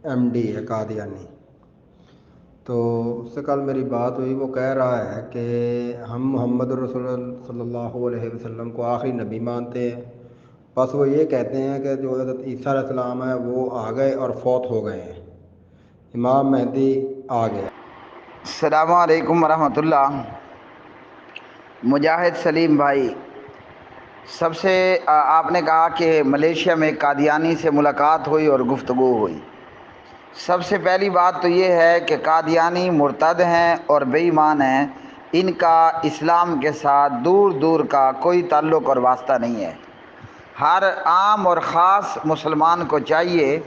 M D ہے قادیانی۔ تو اس سے کل میری بات ہوئی، وہ کہہ رہا ہے کہ ہم محمد رسول اللہ صلی اللہ علیہ وسلم کو آخری نبی مانتے ہیں، بس وہ یہ کہتے ہیں کہ جو حضرت عیسیٰ علیہ السلام ہے وہ آ گئے اور فوت ہو گئے ہیں، امام مہدی آ گیا۔ السلام علیکم ورحمۃ اللہ۔ مجاہد سلیم بھائی، سب سے آپ نے کہا کہ ملیشیا میں قادیانی سے ملاقات ہوئی اور گفتگو ہوئی۔ سب سے پہلی بات تو یہ ہے کہ قادیانی مرتد ہیں اور بے ایمان ہیں، ان کا اسلام کے ساتھ دور دور کا کوئی تعلق اور واسطہ نہیں ہے۔ ہر عام اور خاص مسلمان کو چاہیے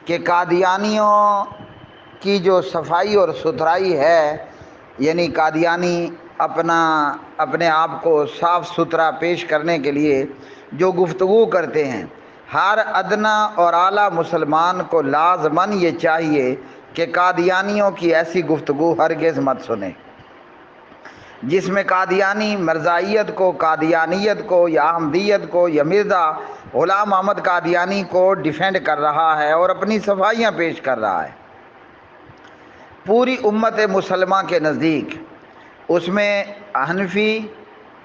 کہ قادیانیوں کی جو صفائی اور ستھرائی ہے، یعنی قادیانی اپنے آپ کو صاف ستھرا پیش کرنے کے لیے جو گفتگو کرتے ہیں، ہر ادنا اور اعلیٰ مسلمان کو لازماً یہ چاہیے کہ قادیانیوں کی ایسی گفتگو ہرگز مت سنیں جس میں قادیانی مرزائیت کو، قادیانیت کو یا احمدیت کو یا مرزا غلام احمد قادیانی کو ڈیفینڈ کر رہا ہے اور اپنی صفائیاں پیش کر رہا ہے۔ پوری امت مسلمہ کے نزدیک اس میں حنفی،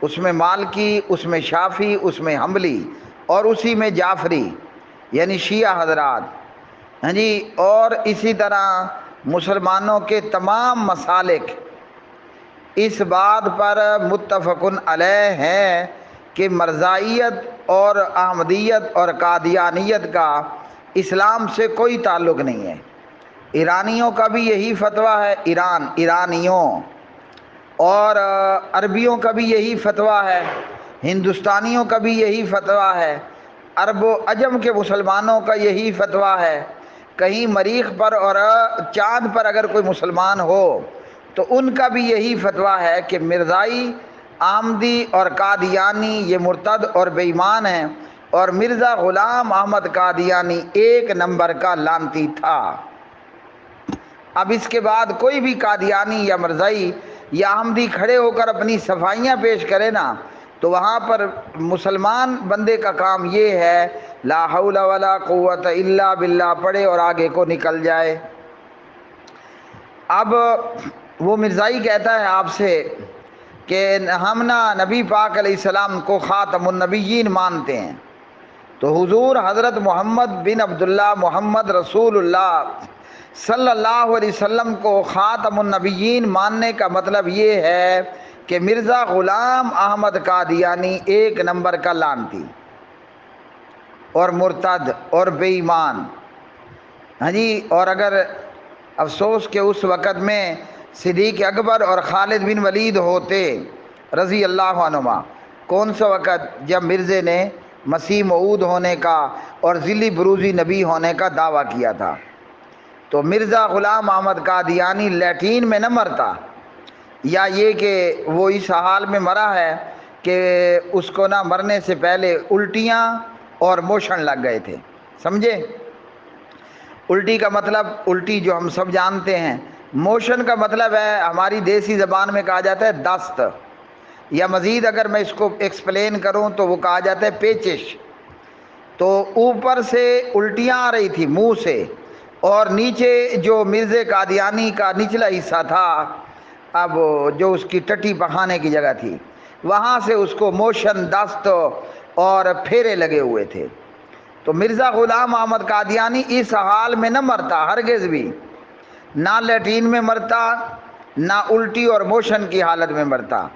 اس میں مالکی، اس میں شافعی، اس میں حنبلی اور اسی میں جعفری یعنی شیعہ حضرات، ہاں جی، اور اسی طرح مسلمانوں کے تمام مسالک اس بات پر متفق علیہ ہیں کہ مرزائیت اور احمدیت اور قادیانیت کا اسلام سے کوئی تعلق نہیں ہے۔ ایرانیوں کا بھی یہی فتویٰ ہے، ایرانیوں، اور عربیوں کا بھی یہی فتویٰ ہے، ہندوستانیوں کا بھی یہی فتویٰ ہے، عرب و عجم کے مسلمانوں کا یہی فتویٰ ہے۔ کہیں مریخ پر اور چاند پر اگر کوئی مسلمان ہو تو ان کا بھی یہی فتویٰ ہے کہ مرزائی، آمدی اور قادیانی یہ مرتد اور بے ایمان ہیں، اور مرزا غلام احمد قادیانی ایک نمبر کا لعنتی تھا۔ اب اس کے بعد کوئی بھی قادیانی یا مرزائی یا احمدی کھڑے ہو کر اپنی صفائیاں پیش کرے نا، تو وہاں پر مسلمان بندے کا کام یہ ہے لا حول ولا قوت الا باللہ پڑھے اور آگے کو نکل جائے۔ اب وہ مرزائی کہتا ہے آپ سے کہ ہم نا نبی پاک علیہ السلام کو خاتم النبیین مانتے ہیں، تو حضور حضرت محمد بن عبداللہ محمد رسول اللہ صلی اللہ علیہ وسلم کو خاتم النبیین ماننے کا مطلب یہ ہے کہ مرزا غلام احمد قادیانی ایک نمبر کا لعنتی اور مرتد اور بے ایمان، ہاں جی۔ اور اگر افسوس کہ اس وقت میں صدیق اکبر اور خالد بن ولید ہوتے رضی اللہ عنہما، کون سا وقت؟ جب مرزے نے مسیح موعود ہونے کا اور ذلی بروزی نبی ہونے کا دعویٰ کیا تھا، تو مرزا غلام احمد قادیانی لیٹرین میں نہ مرتا، یا یہ کہ وہ اس حال میں مرا ہے کہ اس کو نہ مرنے سے پہلے الٹیاں اور موشن لگ گئے تھے، سمجھے؟ الٹی کا مطلب الٹی جو ہم سب جانتے ہیں، موشن کا مطلب ہے ہماری دیسی زبان میں کہا جاتا ہے دست، یا مزید اگر میں اس کو ایکسپلین کروں تو وہ کہا جاتا ہے پیچش۔ تو اوپر سے الٹیاں آ رہی تھی منہ سے، اور نیچے جو مرزے قادیانی کا نچلا حصہ تھا، اب جو اس کی ٹٹی پخانے کی جگہ تھی، وہاں سے اس کو موشن، دست اور پھیرے لگے ہوئے تھے۔ تو مرزا غلام احمد قادیانی اس حال میں نہ مرتا، ہرگز بھی نہ لیٹرین میں مرتا، نہ الٹی اور موشن کی حالت میں مرتا۔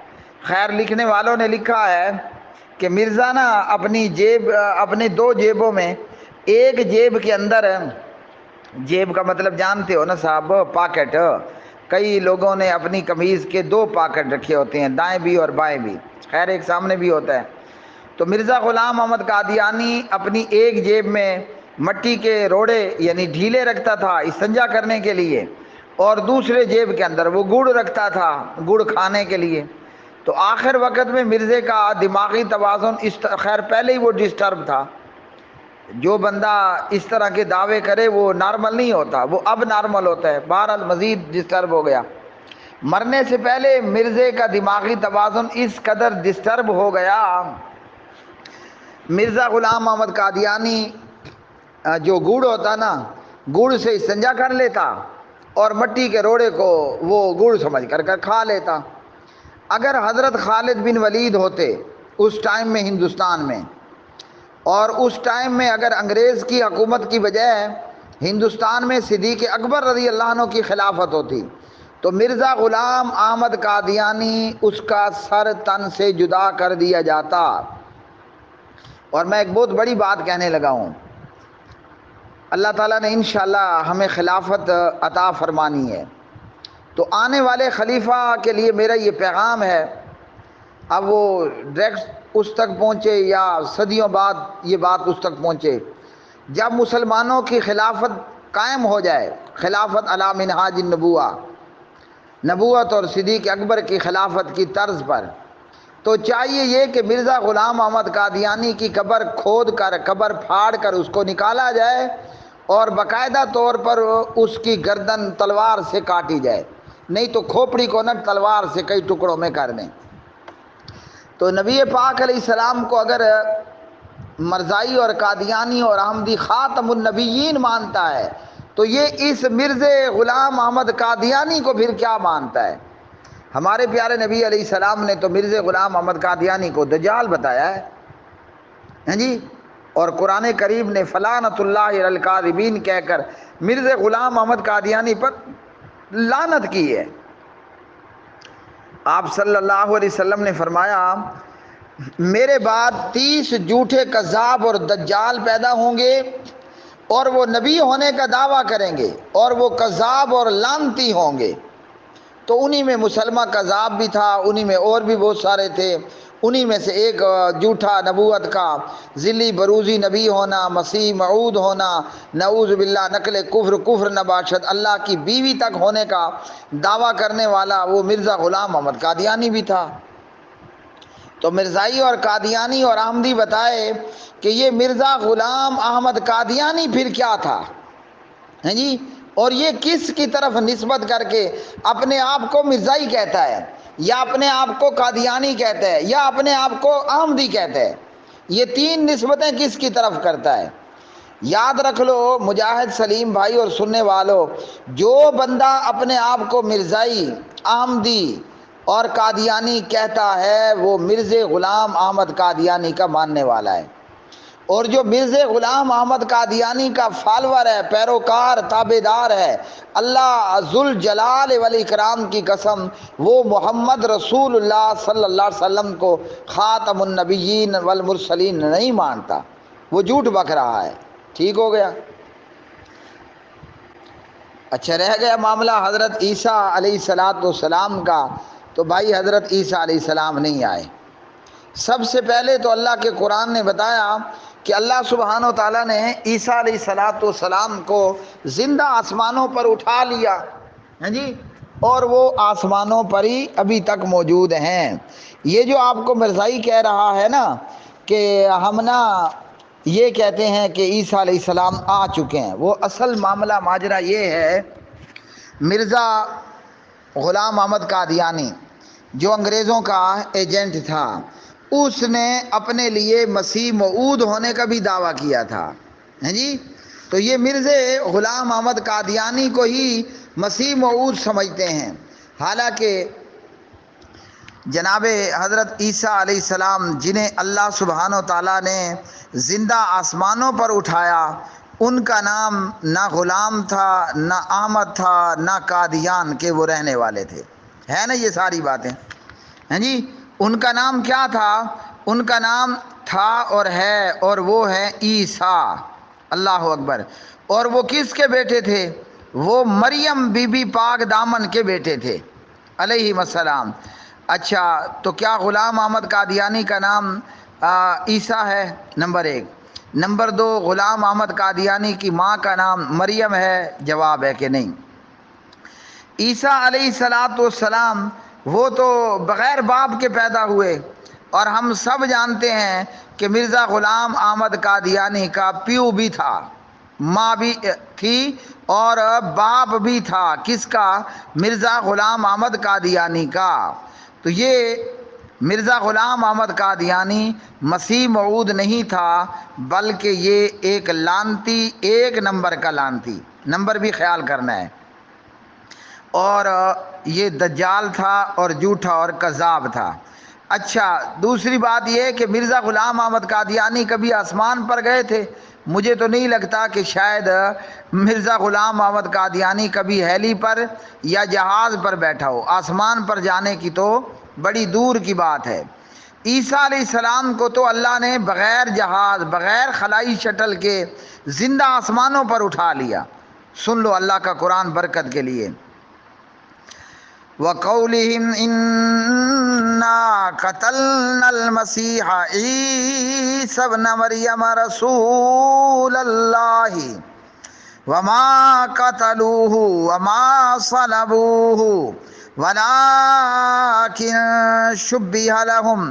خیر، لکھنے والوں نے لکھا ہے کہ مرزا نا اپنے دو جیبوں میں، ایک جیب کے اندر، جیب کا مطلب جانتے ہو نا صاحب، پاکٹ، کئی لوگوں نے اپنی قمیض کے دو پاکٹ رکھے ہوتے ہیں، دائیں بھی اور بائیں بھی، خیر ایک سامنے بھی ہوتا ہے۔ تو مرزا غلام احمد قادیانی اپنی ایک جیب میں مٹی کے روڑے یعنی ڈھیلے رکھتا تھا استنجا کرنے کے لیے، اور دوسرے جیب کے اندر وہ گڑ رکھتا تھا گڑ کھانے کے لیے۔ تو آخر وقت میں مرزے کا دماغی توازن خیر پہلے ہی وہ ڈسٹرب تھا، جو بندہ اس طرح کے دعوے کرے وہ نارمل نہیں ہوتا، وہ اب نارمل ہوتا ہے، بہرحال مزید ڈسٹرب ہو گیا۔ مرنے سے پہلے مرزے کا دماغی توازن اس قدر ڈسٹرب ہو گیا، مرزا غلام احمد قادیانی جو گڑ ہوتا نا گڑ سے استنجا کر لیتا اور مٹی کے روڑے کو وہ گڑ سمجھ کر کھا لیتا۔ اگر حضرت خالد بن ولید ہوتے اس ٹائم میں ہندوستان میں، اور اس ٹائم میں اگر انگریز کی حکومت کی بجائے ہندوستان میں صدیق اکبر رضی اللہ عنہ کی خلافت ہوتی، تو مرزا غلام احمد قادیانی اس کا سر تن سے جدا کر دیا جاتا۔ اور میں ایک بہت بڑی بات کہنے لگا ہوں، اللہ تعالیٰ نے انشاءاللہ ہمیں خلافت عطا فرمانی ہے، تو آنے والے خلیفہ کے لیے میرا یہ پیغام ہے، اب وہ ڈائریکٹ اس تک پہنچے یا صدیوں بعد یہ بات اس تک پہنچے، جب مسلمانوں کی خلافت قائم ہو جائے، خلافت علی منہاج النبوہ، نبوت اور صدیق اکبر کی خلافت کی طرز پر، تو چاہیے یہ کہ مرزا غلام احمد قادیانی کی قبر کھود کر، قبر پھاڑ کر اس کو نکالا جائے اور باقاعدہ طور پر اس کی گردن تلوار سے کاٹی جائے، نہیں تو کھوپڑی کو نہ تلوار سے کئی ٹکڑوں میں کر دیں۔ تو نبی پاک علیہ السلام کو اگر مرزائی اور قادیانی اور احمدی خاتم النبیین مانتا ہے تو یہ اس مرزا غلام احمد قادیانی کو پھر کیا مانتا ہے؟ ہمارے پیارے نبی علیہ السلام نے تو مرزا غلام احمد قادیانی کو دجال بتایا ہے، ہیں جی، اور قرآن کریم نے فلعنۃ اللہ علی الکاذبین کہہ کر مرزا غلام احمد قادیانی پر لعنت کی ہے۔ آپ صلی اللہ علیہ وسلم نے فرمایا میرے بعد 30 جھوٹے کذاب اور دجال پیدا ہوں گے، اور وہ نبی ہونے کا دعویٰ کریں گے اور وہ کذاب اور لعنتی ہوں گے۔ تو انہی میں مسلمہ کذاب بھی تھا، انہی میں اور بھی بہت سارے تھے، انہی میں سے ایک جھوٹا نبوت کا ذلی بروزی نبی ہونا، مسیح موعود ہونا، نعوذ باللہ نقل کفر نباشد اللہ کی بیوی تک ہونے کا دعویٰ کرنے والا وہ مرزا غلام احمد قادیانی بھی تھا۔ تو مرزائی اور قادیانی اور احمدی بتائے کہ یہ مرزا غلام احمد قادیانی پھر کیا تھا، ہیں جی، اور یہ کس کی طرف نسبت کر کے اپنے آپ کو مرزائی کہتا ہے، یا اپنے آپ کو قادیانی کہتا ہے، یا اپنے آپ کو احمدی کہتا ہے؟ یہ تین نسبتیں کس کی طرف کرتا ہے؟ یاد رکھ لو مجاہد سلیم بھائی اور سننے والو، جو بندہ اپنے آپ کو مرزائی، احمدی اور قادیانی کہتا ہے وہ مرزا غلام احمد قادیانی کا ماننے والا ہے، اور جو مرزا غلام احمد قادیانی کا فالور ہے، پیروکار، تابعدار ہے، اللہ ذوالجلال والاکرام کی قسم وہ محمد رسول اللہ صلی اللہ علیہ وسلم کو خاتم النبیین والمرسلین نہیں مانتا، وہ جھوٹ بک رہا ہے۔ ٹھیک ہو گیا؟ اچھا رہ گیا معاملہ حضرت عیسیٰ علیہ السلام کا، تو بھائی حضرت عیسیٰ علیہ السلام نہیں آئے۔ سب سے پہلے تو اللہ کے قرآن نے بتایا کہ اللہ سبحانہ و تعالیٰ نے عیسیٰ علیہ السلام کو زندہ آسمانوں پر اٹھا لیا، ہیں جی، اور وہ آسمانوں پر ہی ابھی تک موجود ہیں۔ یہ جو آپ کو مرزائی کہہ رہا ہے نا کہ ہم نا یہ کہتے ہیں کہ عیسیٰ علیہ السلام آ چکے ہیں، وہ اصل معاملہ ماجرا یہ ہے، مرزا غلام احمد قادیانی جو انگریزوں کا ایجنٹ تھا، اس نے اپنے لیے مسیح موعود ہونے کا بھی دعویٰ کیا تھا، ہیں جی، تو یہ مرزا غلام احمد قادیانی کو ہی مسیح موعود سمجھتے ہیں، حالانکہ جناب حضرت عیسیٰ علیہ السلام جنہیں اللہ سبحانہ و تعالیٰ نے زندہ آسمانوں پر اٹھایا، ان کا نام نہ غلام تھا، نہ احمد تھا، نہ قادیان کے وہ رہنے والے تھے، ہے نا یہ ساری باتیں، ہیں جی۔ ان کا نام کیا تھا؟ ان کا نام تھا اور ہے، اور وہ ہے عیسیٰ، اللہ اکبر۔ اور وہ کس کے بیٹے تھے؟ وہ مریم بی بی پاک دامن کے بیٹے تھے علیہ السلام۔ اچھا تو کیا غلام احمد قادیانی کا نام عیسیٰ ہے؟ نمبر 1۔ نمبر 2، غلام احمد قادیانی کی ماں کا نام مریم ہے؟ جواب ہے کہ نہیں۔ عیسیٰ علیہ السلام وہ تو بغیر باپ کے پیدا ہوئے، اور ہم سب جانتے ہیں کہ مرزا غلام احمد قادیانی کا پیو بھی تھا، ماں بھی تھی اور باپ بھی تھا، کس کا؟ مرزا غلام احمد قادیانی کا۔ تو یہ مرزا غلام احمد قادیانی مسیح موعود نہیں تھا، بلکہ یہ ایک لعنتی، ایک نمبر کا لعنتی، نمبر بھی خیال کرنا ہے. اور یہ دجال تھا اور جھوٹا اور کذاب تھا. اچھا، دوسری بات یہ کہ مرزا غلام احمد قادیانی کبھی آسمان پر گئے تھے؟ مجھے تو نہیں لگتا کہ شاید مرزا غلام احمد قادیانی کبھی ہیلی پر یا جہاز پر بیٹھا ہو. آسمان پر جانے کی تو بڑی دور کی بات ہے. عیسیٰ علیہ السلام کو تو اللہ نے بغیر جہاز، بغیر خلائی شٹل کے زندہ آسمانوں پر اٹھا لیا. سن لو اللہ کا قرآن برکت کے لیے. وَقَوْلِهِمْ إِنَّا قَتَلْنَا الْمَسِيحَ عِيسَى ابْنَ مَرْيَمَ رَسُولَ اللَّهِ وَمَا قَتَلُوهُ وَمَا صَلَبُوهُ وَلَكِنْ شُبِّهَ لَهُمْ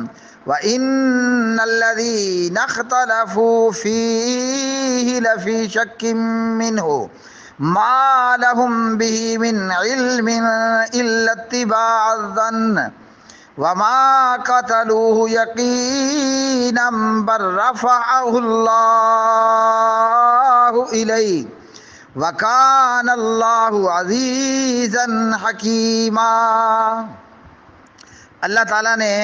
وَإِنَّ الَّذِينَ اخْتَلَفُوا فِيهِ لَفِي شَكٍّ مِّنْهُ مَا لَهُمْ بِهِ مِنْ عِلْمٍ إِلَّا اتِّبَاعَ الظَّنِّ وَمَا قَتَلُوهُ يَقِينًا بَلْ رَفَعَهُ اللَّهُ إِلَيْهِ وَكَانَ اللَّهُ عَزِيزًا حَكِيمًا. اللہ تعالیٰ نے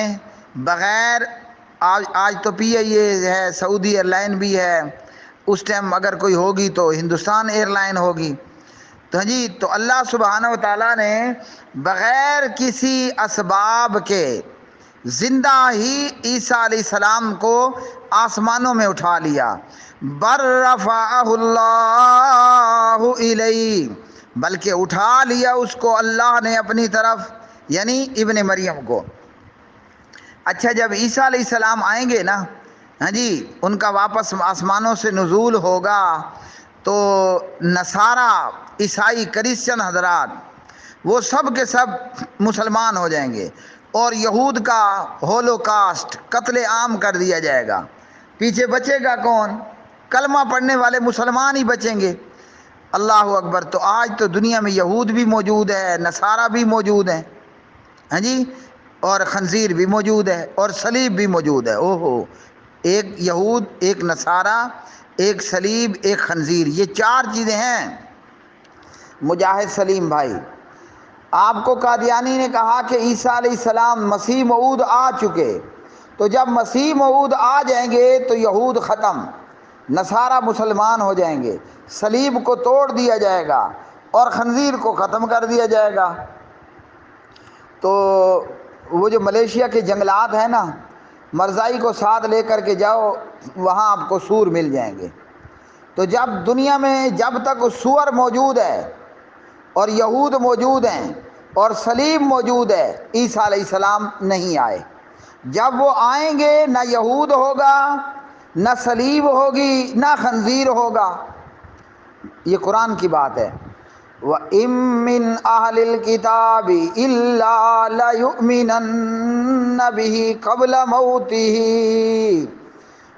بغیر آج تو پی آئی اے ہے، سعودی ایئر لائن بھی ہے، اس ٹائم اگر کوئی ہوگی تو ہندوستان ایئر لائن ہوگی. تو اللہ سبحانہ و تعالیٰ نے بغیر کسی اسباب کے زندہ ہی عیسیٰ علیہ السلام کو آسمانوں میں اٹھا لیا. بر رفعہ اللہ الیہ، بلکہ اٹھا لیا اس کو اللہ نے اپنی طرف، یعنی ابن مریم کو. اچھا، جب عیسیٰ علیہ السلام آئیں گے نا، ان کا واپس آسمانوں سے نزول ہوگا تو نصارہ، عیسائی، کرسچن حضرات وہ سب کے سب مسلمان ہو جائیں گے، اور یہود کا ہولوکاسٹ، قتل عام کر دیا جائے گا. پیچھے بچے گا کون؟ کلمہ پڑھنے والے مسلمان ہی بچیں گے. اللہ اکبر. تو آج تو دنیا میں یہود بھی موجود ہے، نصارہ بھی موجود ہیں، اور خنزیر بھی موجود ہے، اور صلیب بھی موجود ہے. اوہو، ایک یہود، ایک نصارہ، ایک صلیب، ایک خنزیر، یہ 4 چیزیں ہیں. مجاہد سلیم بھائی، آپ کو قادیانی نے کہا کہ عیسیٰ علیہ السلام مسیح موعود آ چکے، تو جب مسیح موعود آ جائیں گے تو یہود ختم، نصارہ مسلمان ہو جائیں گے، صلیب کو توڑ دیا جائے گا اور خنزیر کو ختم کر دیا جائے گا. تو وہ جو ملیشیا کے جنگلات ہیں نا، مرزائی کو ساتھ لے کر کے جاؤ، وہاں آپ کو سور مل جائیں گے. تو جب دنیا میں جب تک سور موجود ہے اور یہود موجود ہیں اور صلیب موجود ہے، عیسیٰ علیہ السلام نہیں آئے. جب وہ آئیں گے نہ یہود ہوگا، نہ صلیب ہوگی، نہ خنزیر ہوگا. یہ قرآن کی بات ہے. وَإِن مِّنْ أَهْلِ الْكِتَابِ إِلَّا لَيُؤْمِنَنَّ بِهِ قَبْلَ مَوْتِهِ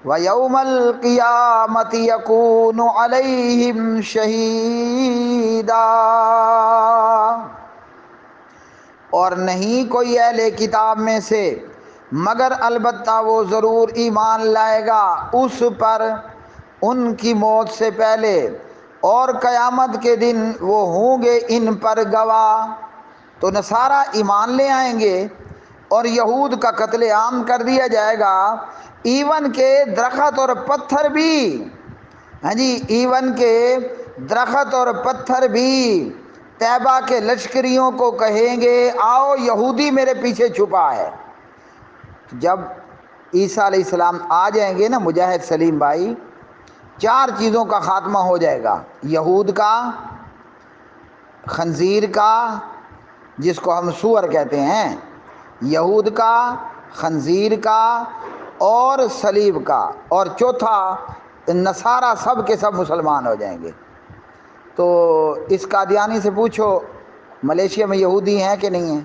وَيَوْمَ الْقِيَامَةِ يَكُونُ عَلَيْهِمْ شَهِيدًا. اور نہیں کوئی اہل کتاب میں سے مگر البتہ وہ ضرور ایمان لائے گا اس پر ان کی موت سے پہلے، اور قیامت کے دن وہ ہوں گے ان پر گواہ. تو نصارہ ایمان لے آئیں گے اور یہود کا قتل عام کر دیا جائے گا. ایون کے درخت اور پتھر بھی، ایون کے درخت اور پتھر بھی طیبہ کے لشکریوں کو کہیں گے آؤ یہودی میرے پیچھے چھپا ہے. جب عیسیٰ علیہ السلام آ جائیں گے نا مجاہد سلیم بھائی، 4 چیزوں کا خاتمہ ہو جائے گا: یہود کا، خنزیر کا جس کو ہم سور کہتے ہیں، یہود کا، خنزیر کا اور صلیب کا، اور چوتھا نصارہ، سب کے سب مسلمان ہو جائیں گے. تو اس قادیانی سے پوچھو ملیشیا میں یہودی ہیں کہ نہیں ہیں،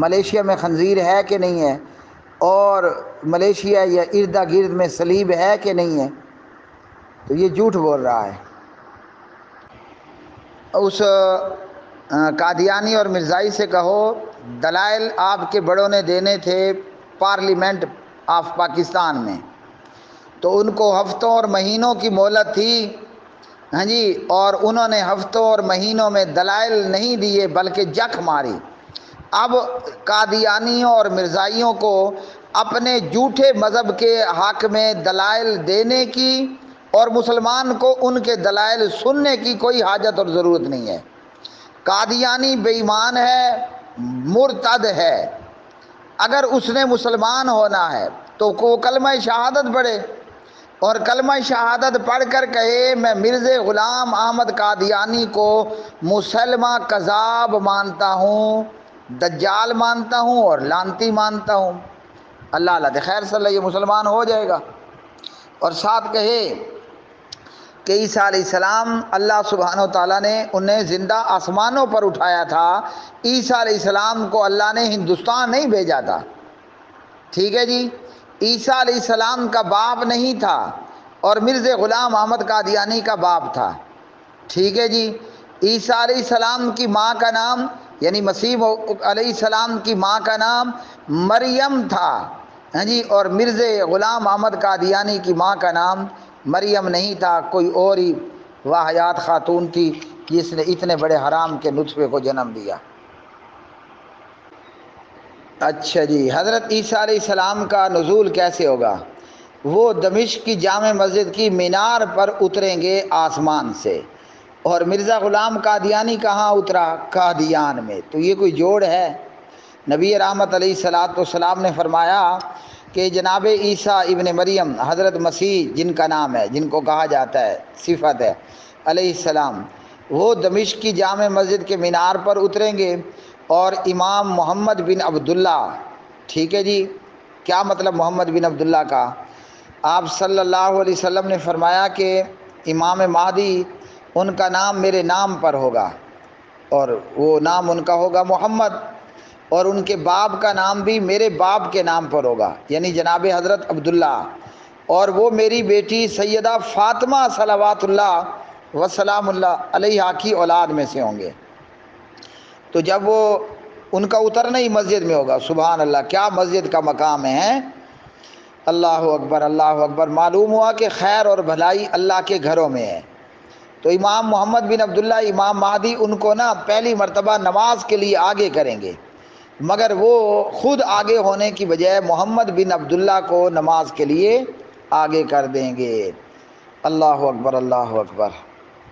ملیشیا میں خنزیر ہے کہ نہیں ہے، اور ملیشیا یا ارد گرد میں صلیب ہے کہ نہیں ہے. تو یہ جھوٹ بول رہا ہے. اس قادیانی اور مرزائی سے کہو دلائل آپ کے بڑوں نے دینے تھے پارلیمنٹ آف پاکستان میں، تو ان کو ہفتوں اور مہینوں کی مہلت تھی ہاں جی، اور انہوں نے ہفتوں اور مہینوں میں دلائل نہیں دیے بلکہ جکھ ماری۔ اب قادیانیوں اور مرزائیوں کو اپنے جھوٹے مذہب کے حق میں دلائل دینے کی اور مسلمان کو ان کے دلائل سننے کی کوئی حاجت اور ضرورت نہیں ہے۔ قادیانی بے ایمان ہے، مرتد ہے، اگر اس نے مسلمان ہونا ہے تو وہ کلمہ شہادت پڑھے، اور کلمہ شہادت پڑھ کر کہے میں مرزا غلام احمد قادیانی کو مسلمہ کذاب مانتا ہوں، دجال مانتا ہوں اور لانتی مانتا ہوں، اللہ اللہ خیر صلی اللہ، یہ مسلمان ہو جائے گا۔ اور ساتھ کہے کہ عیسیٰ علیہ السلام اللہ سبحانہ و تعالیٰ نے انہیں زندہ آسمانوں پر اٹھایا تھا، عیسیٰ علیہ السلام کو اللہ نے ہندوستان نہیں بھیجا تھا، ٹھیک ہے جی۔ عیسیٰ علیہ السلام کا باپ نہیں تھا اور مرزا غلام احمد قادیانی کا باپ تھا، ٹھیک ہے جی۔ عیسیٰ علیہ السلام کی ماں کا نام یعنی مسیح علیہ السلام کی ماں کا نام مریم تھا، ہاں جی، اور مرزا غلام احمد قادیانی کی ماں کا نام مریم نہیں تھا، کوئی اور ہی واحیات خاتون تھی جس نے اتنے بڑے حرام کے نطفے کو جنم دیا۔ اچھا جی، حضرت عیسیٰ علیہ السلام کا نزول کیسے ہوگا؟ وہ دمشق کی جامع مسجد کی مینار پر اتریں گے آسمان سے، اور مرزا غلام قادیانی کہاں اترا؟ قادیان میں، تو یہ کوئی جوڑ ہے؟ نبی رحمت علیہ الصلوۃ والسلام نے فرمایا کہ جناب عیسیٰ ابن مریم حضرت مسیح جن کا نام ہے، جن کو کہا جاتا ہے، صفت ہے، علیہ السلام، وہ دمشق کی جامع مسجد کے مینار پر اتریں گے، اور امام محمد بن عبداللہ، ٹھیک ہے جی، کیا مطلب محمد بن عبداللہ کا؟ آپ صلی اللہ علیہ وسلم نے فرمایا کہ امام مہدی ان کا نام میرے نام پر ہوگا، اور وہ نام ان کا ہوگا محمد، اور ان کے باپ کا نام بھی میرے باپ کے نام پر ہوگا یعنی جناب حضرت عبداللہ، اور وہ میری بیٹی سیدہ فاطمہ صلوات اللہ وسلام اللہ علیہا کی اولاد میں سے ہوں گے۔ تو جب وہ ان کا اترنا ہی مسجد میں ہوگا، سبحان اللہ، کیا مسجد کا مقام ہے، اللہ اکبر اللہ اکبر، معلوم ہوا کہ خیر اور بھلائی اللہ کے گھروں میں ہے۔ تو امام محمد بن عبداللہ امام مہدی ان کو نا پہلی مرتبہ نماز کے لیے آگے کریں گے، مگر وہ خود آگے ہونے کی بجائے محمد بن عبداللہ کو نماز کے لیے آگے کر دیں گے۔ اللہ اکبر اللہ اکبر۔